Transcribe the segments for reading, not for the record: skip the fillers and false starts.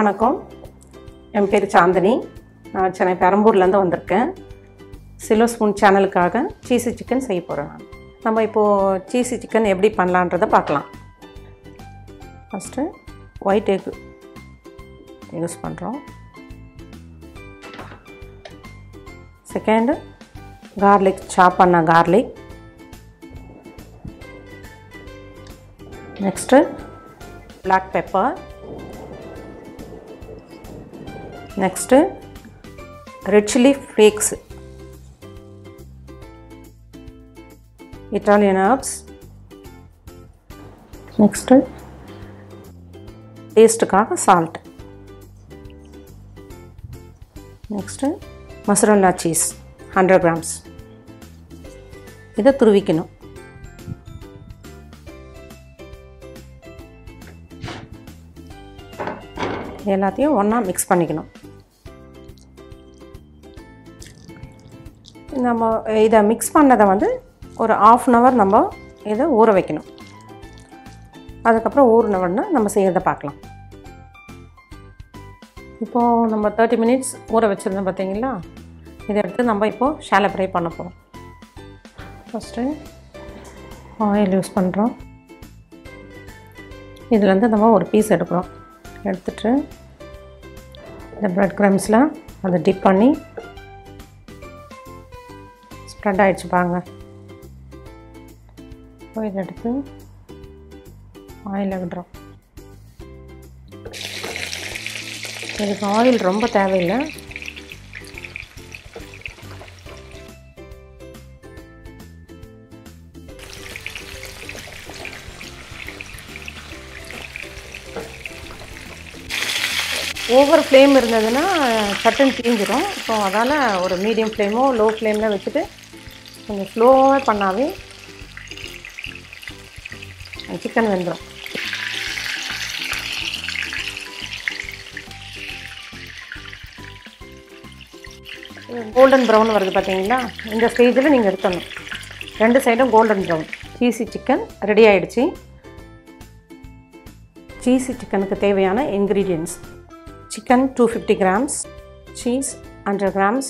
வணக்கம், என் பேர் சாந்தினி. நான் சென்னை பெரம்பூர்லேருந்து வந்திருக்கேன். சில்வர் ஸ்பூன் சேனலுக்காக சீஸி சிக்கன் செய்ய போகிறேன். நம்ம இப்போது சீஸி சிக்கன் எப்படி பண்ணலான்றதை பார்க்கலாம். ஃபஸ்ட்டு ஒயிட் எக் யூஸ் பண்ணுறோம். செகண்டு கார்லிக், சாப் பண்ண garlic. Next black pepper. Next, red chili flakes, Italian herbs. Next, taste kaga salt. Next, mozzarella cheese 100 grams. இதை துருவிக்கணும். எல்லாத்தையும் ஒன்றா மிக்ஸ் பண்ணிக்கணும். நம்ம இதை மிக்ஸ் பண்ணதை ஒரு ½ அன் ஹவர் நம்ம இதை ஊற வைக்கணும். அதுக்கப்புறம் ஊறினவுடனே நம்ம செய்கிறத பார்க்கலாம். இப்போது நம்ம 30 மினிட்ஸ் ஊற வச்சுருந்தோம் பார்த்தீங்களா, இதை எடுத்து நம்ம இப்போது ஷாலோ ஃப்ரை பண்ண போகிறோம். ஃபஸ்ட்டு ஆயில் யூஸ் பண்ணுறோம். இதுலேருந்து நம்ம ஒரு பீஸ் எடுக்கிறோம். எடுத்துகிட்டு இந்த ப்ரெட் க்ரம்ஸில் அதை டிப் பண்ணி ஸ்ப்ரெட் ஆகிடுச்சு பாருங்க. இப்போ இதை எடுத்து ஆயிலில் விடுறோம். இதுக்கு ஆயில் ரொம்ப தேவையில்லை. ஓவர் ஃப்ளேம் இருந்ததுன்னா சட்டன் தீஞ்சிடும். ஸோ அதால் ஒரு மீடியம் ஃப்ளேமோ லோ ஃப்ளேமில் வச்சுட்டு கொஞ்சம் ஸ்லோவாக பண்ணாவே சிக்கன் வெந்துடும். கோல்டன் ப்ரௌன் வருது பார்த்தீங்களா, இந்த ஸ்டேஜில் நீங்கள் எடுத்துடணும். 2 சைடும் golden brown. Cheesy chicken ready ஆகிடுச்சு. சீஸி சிக்கனுக்கு தேவையான ingredients: chicken 250 grams, cheese 100 grams,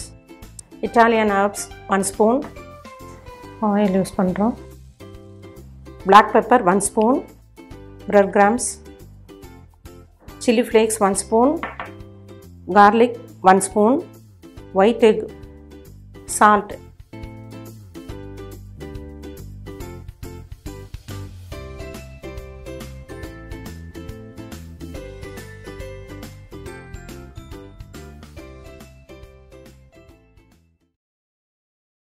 Italian herbs 1 spoon, oil use பண்ணுறோம். black pepper 1 spoon, bread crumbs, chili flakes 1 spoon, garlic 1 spoon, white egg, salt